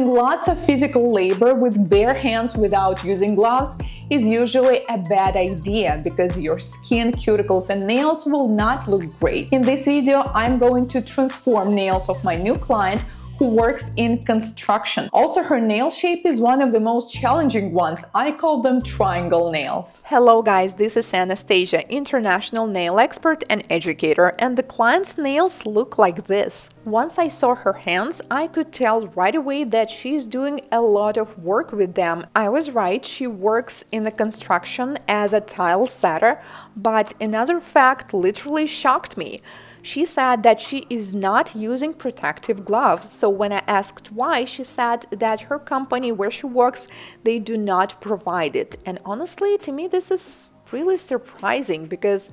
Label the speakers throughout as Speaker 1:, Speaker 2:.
Speaker 1: Doing lots of physical labor with bare hands without using gloves is usually a bad idea because your skin, cuticles, and nails will not look great. In this video, I'm going to transform nails of my new client who works in construction. Also, her nail shape is one of the most challenging ones. I call them triangle nails.
Speaker 2: Hello guys, this is Anastasia, international nail expert and educator, and the client's nails look like this. Once I saw her hands, I could tell right away that she's doing a lot of work with them. I was right, she works in the construction as a tile setter, but another fact literally shocked me. She said that she is not using protective gloves. So when I asked why, she said that her company where she works, they do not provide it. And honestly, to me, this is really surprising because,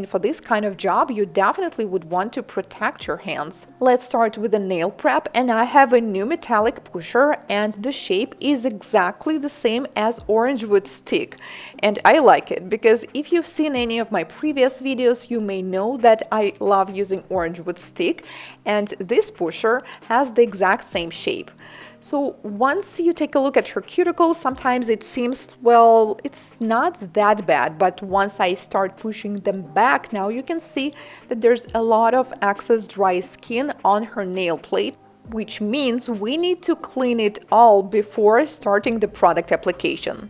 Speaker 2: for this kind of job, you definitely would want to protect your hands. Let's start with the nail prep, and I have a new metallic pusher, and the shape is exactly the same as orange wood stick. And I like it because if you've seen any of my previous videos, you may know that I love using orange wood stick, and this pusher has the exact same shape. So once you take a look at her cuticles, sometimes it seems, well, it's not that bad, but once I start pushing them back, now you can see that there's a lot of excess dry skin on her nail plate, which means we need to clean it all before starting the product application.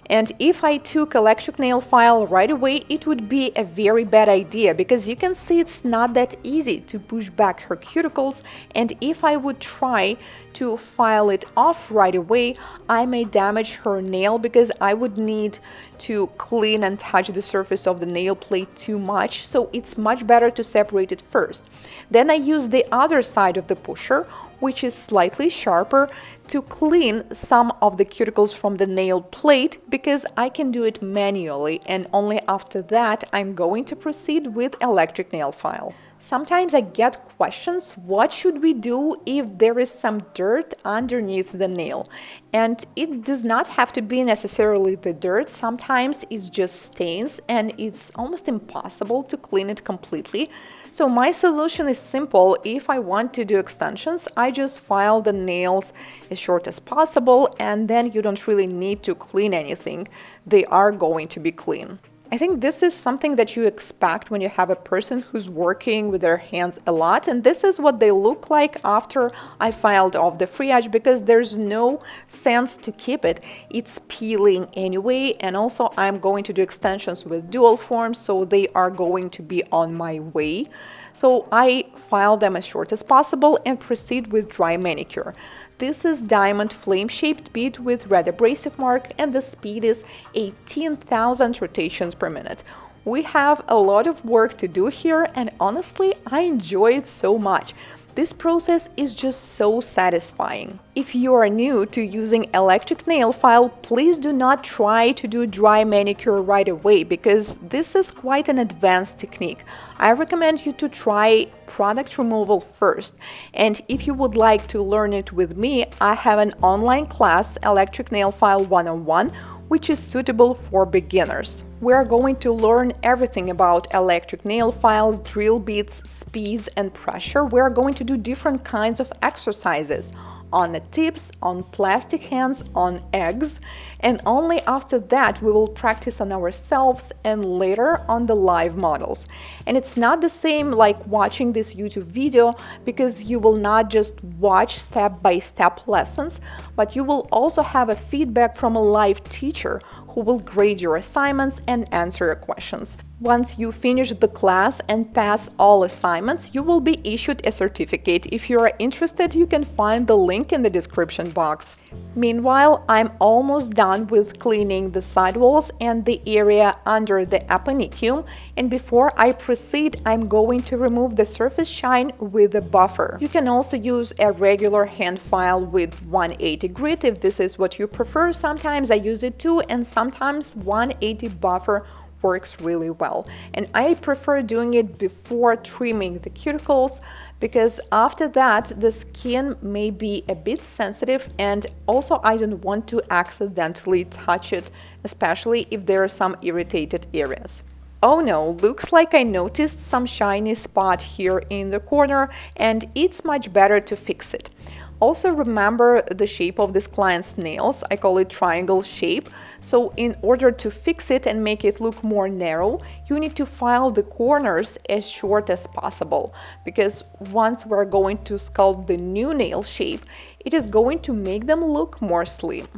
Speaker 2: And if I took electric nail file right away, it would be a very bad idea because you can see it's not that easy to push back her cuticles, and if I would try to file it off right away, I may damage her nail because I would need to clean and touch the surface of the nail plate too much, so it's much better to separate it first. Then I use the other side of the pusher, which is slightly sharper, to clean some of the cuticles from the nail plate because I can do it manually, and only after that I'm going to proceed with electric nail file. Sometimes I get questions, what should we do if there is some dirt underneath the nail? And it does not have to be necessarily the dirt, sometimes it's just stains and it's almost impossible to clean it completely. So my solution is simple. If I want to do extensions, I just file the nails as short as possible, and then you don't really need to clean anything. They are going to be clean. I think this is something that you expect when you have a person who's working with their hands a lot, and this is what they look like after I filed off the free edge because there's no sense to keep it. It's peeling anyway, and also I'm going to do extensions with dual forms, so they are going to be on my way. So I file them as short as possible and proceed with dry manicure. This is diamond flame-shaped bead with red abrasive mark, and the speed is 18,000 rotations per minute. We have a lot of work to do here, and honestly, I enjoy it so much. This process is just so satisfying. If you are new to using electric nail file, please do not try to do dry manicure right away because this is quite an advanced technique. I recommend you to try product removal first. And if you would like to learn it with me, I have an online class, Electric Nail File 101, which is suitable for beginners. We are going to learn everything about electric nail files, drill bits, speeds, and pressure. We are going to do different kinds of exercises on the tips, on plastic hands, on eggs, and only after that we will practice on ourselves and later on the live models. And it's not the same like watching this YouTube video because you will not just watch step-by-step lessons, but you will also have a feedback from a live teacher who will grade your assignments and answer your questions. Once you finish the class and pass all assignments, you will be issued a certificate. If you are interested, you can find the link in the description box. Meanwhile, I'm almost done with cleaning the sidewalls and the area under the aponychium, and before I proceed, I'm going to remove the surface shine with a buffer. You can also use a regular hand file with 180 grit if this is what you prefer. Sometimes I use it too, and sometimes 180 buffer works really well, and I prefer doing it before trimming the cuticles because after that the skin may be a bit sensitive, and also I don't want to accidentally touch it, especially if there are some irritated areas. Oh no, looks like I noticed some shiny spot here in the corner, and it's much better to fix it. Also remember the shape of this client's nails. I call it triangle shape. So in order to fix it and make it look more narrow, you need to file the corners as short as possible, because once we're going to sculpt the new nail shape, it is going to make them look more slim.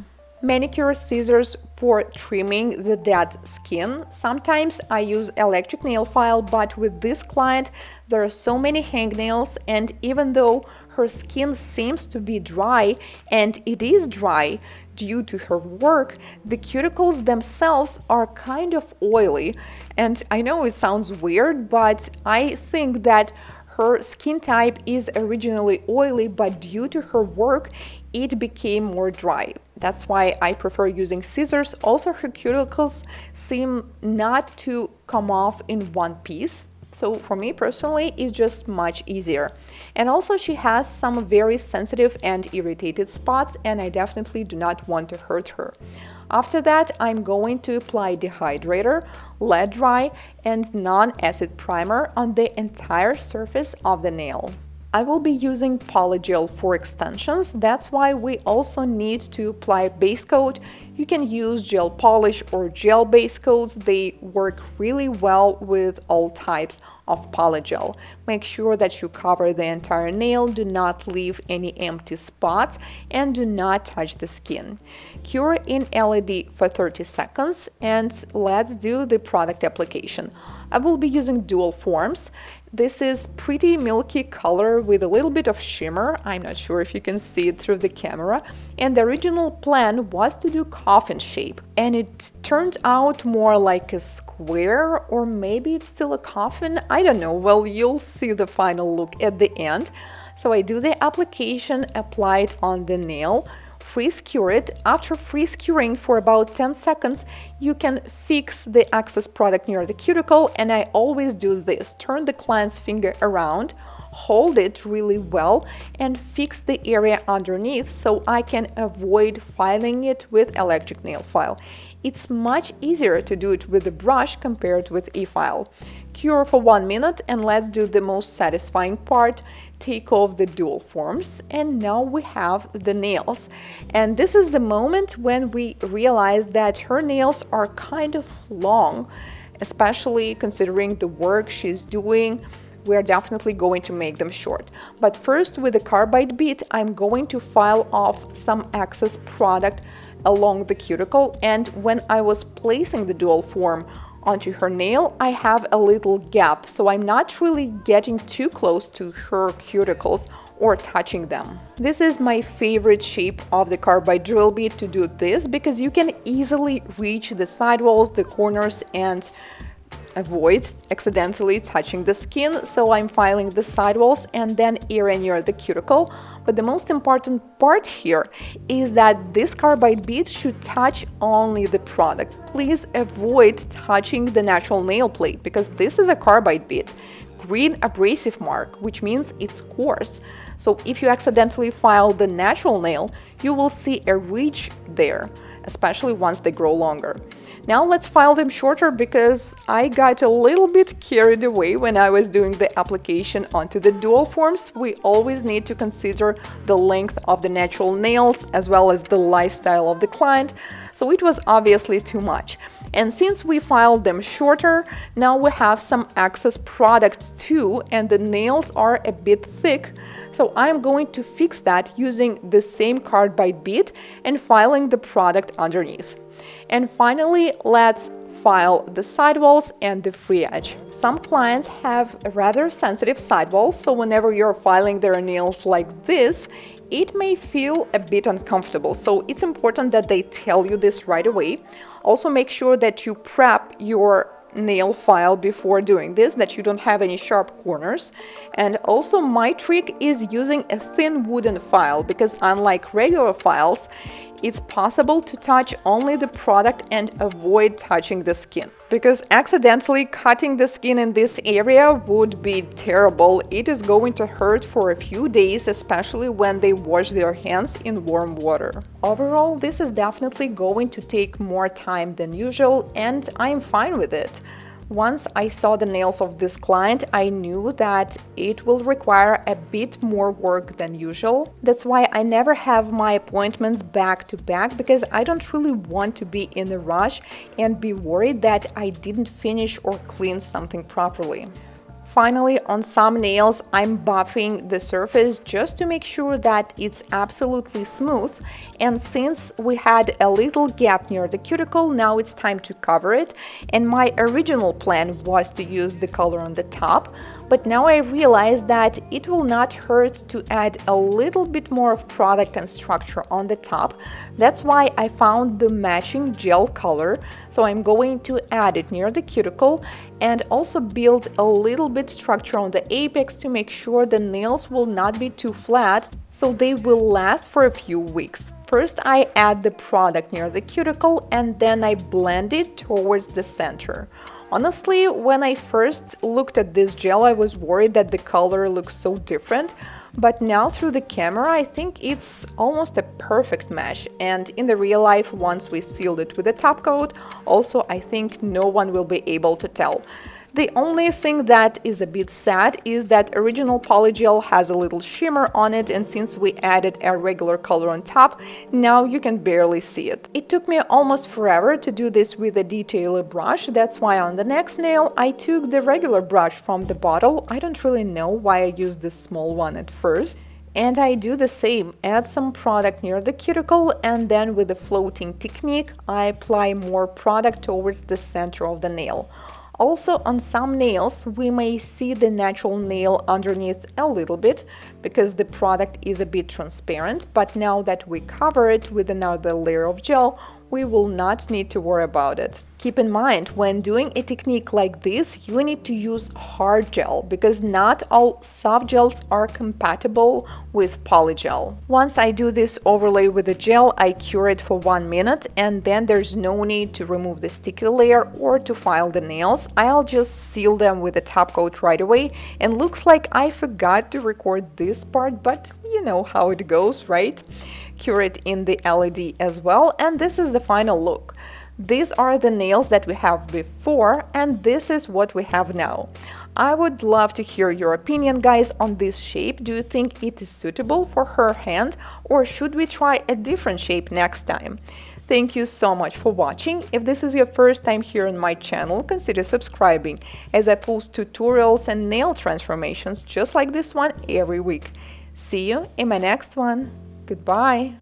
Speaker 2: Manicure scissors for trimming the dead skin. Sometimes I use electric nail file, but with this client there are so many hangnails, and even though her skin seems to be dry, and it is dry due to her work, the cuticles themselves are kind of oily. And I know it sounds weird, but I think that her skin type is originally oily, but due to her work, it became more dry. That's why I prefer using scissors. Also, her cuticles seem not to come off in one piece. So for me personally, it's just much easier. And also she has some very sensitive and irritated spots, and I definitely do not want to hurt her. After that, I'm going to apply dehydrator, let dry, and non-acid primer on the entire surface of the nail. I will be using Polygel for extensions. That's why we also need to apply base coat. You can use gel polish or gel base coats. They work really well with all types of polygel. Make sure that you cover the entire nail, do not leave any empty spots, and do not touch the skin. Cure in LED for 30 seconds, and let's do the product application. I will be using dual forms. This is pretty milky color with a little bit of shimmer. I'm not sure if you can see it through the camera. And the original plan was to do coffin shape, and it turned out more like a square, or maybe it's still a coffin. I don't know. Well, you'll see the final look at the end. So I do the application, apply it on the nail, freeze cure it. After freeze curing for about 10 seconds, you can fix the excess product near the cuticle, and I always do this. Turn the client's finger around, hold it really well, and fix the area underneath so I can avoid filing it with electric nail file. It's much easier to do it with a brush compared with e-file. Cure for 1 minute, and let's do the most satisfying part. Take off the dual forms, and now we have the nails. And this is the moment when we realize that her nails are kind of long, especially considering the work she's doing. We're definitely going to make them short. But first, with the carbide bit, I'm going to file off some excess product along the cuticle, and when I was placing the dual form onto her nail, I have a little gap, so I'm not really getting too close to her cuticles or touching them. This is my favorite shape of the carbide drill bit to do this, because you can easily reach the sidewalls, the corners, and avoid accidentally touching the skin. So I'm filing the sidewalls and then area near the cuticle. But the most important part here is that this carbide bit should touch only the product. Please avoid touching the natural nail plate, because this is a carbide bit. Green abrasive mark, which means it's coarse. So if you accidentally file the natural nail, you will see a ridge there, especially once they grow longer. Now let's file them shorter, because I got a little bit carried away when I was doing the application onto the dual forms. We always need to consider the length of the natural nails as well as the lifestyle of the client. So it was obviously too much. And since we filed them shorter, now we have some excess product too, and the nails are a bit thick. So I'm going to fix that using the same carbide bit and filing the product underneath. And finally, let's file the sidewalls and the free edge. Some clients have rather sensitive sidewalls, so whenever you're filing their nails like this, it may feel a bit uncomfortable. So it's important that they tell you this right away. Also, make sure that you prep your nail file before doing this, that you don't have any sharp corners. And also, my trick is using a thin wooden file, because unlike regular files, it's possible to touch only the product and avoid touching the skin, because accidentally cutting the skin in this area would be terrible. It is going to hurt for a few days, especially when they wash their hands in warm water. Overall, this is definitely going to take more time than usual, and I'm fine with it. Once I saw the nails of this client, I knew that it will require a bit more work than usual. That's why I never have my appointments back to back, because I don't really want to be in a rush and be worried that I didn't finish or clean something properly. Finally, on some nails, I'm buffing the surface just to make sure that it's absolutely smooth. And since we had a little gap near the cuticle, now it's time to cover it. And my original plan was to use the color on the top, but now I realize that it will not hurt to add a little bit more of product and structure on the top. That's why I found the matching gel color. So I'm going to add it near the cuticle and also build a little bit structure on the apex to make sure the nails will not be too flat, so they will last for a few weeks. First, I add the product near the cuticle and then I blend it towards the center. Honestly, when I first looked at this gel, I was worried that the color looks so different, but now through the camera, I think it's almost a perfect match. And in the real life, once we sealed it with a top coat, also I think no one will be able to tell. The only thing that is a bit sad is that original Polygel has a little shimmer on it, and since we added a regular color on top, now you can barely see it. It took me almost forever to do this with a detailer brush. That's why on the next nail I took the regular brush from the bottle. I don't really know why I used this small one at first. And I do the same, add some product near the cuticle, and then with the floating technique I apply more product towards the center of the nail. Also, on some nails, we may see the natural nail underneath a little bit because the product is a bit transparent, but now that we cover it with another layer of gel, we will not need to worry about it. Keep in mind, when doing a technique like this, you need to use hard gel because not all soft gels are compatible with Polygel. Once I do this overlay with the gel, I cure it for 1 minute, and then there's no need to remove the sticky layer or to file the nails. I'll just seal them with a top coat right away, and looks like I forgot to record this part, but you know how it goes, right? Cure it in the LED as well, and this is the final look. These are the nails that we have before, and this is what we have now. I would love to hear your opinion, guys, on this shape. Do you think it is suitable for her hand, or should we try a different shape next time? Thank you so much for watching. If this is your first time here on my channel, consider subscribing, as I post tutorials and nail transformations just like this one every week. See you in my next one. Goodbye.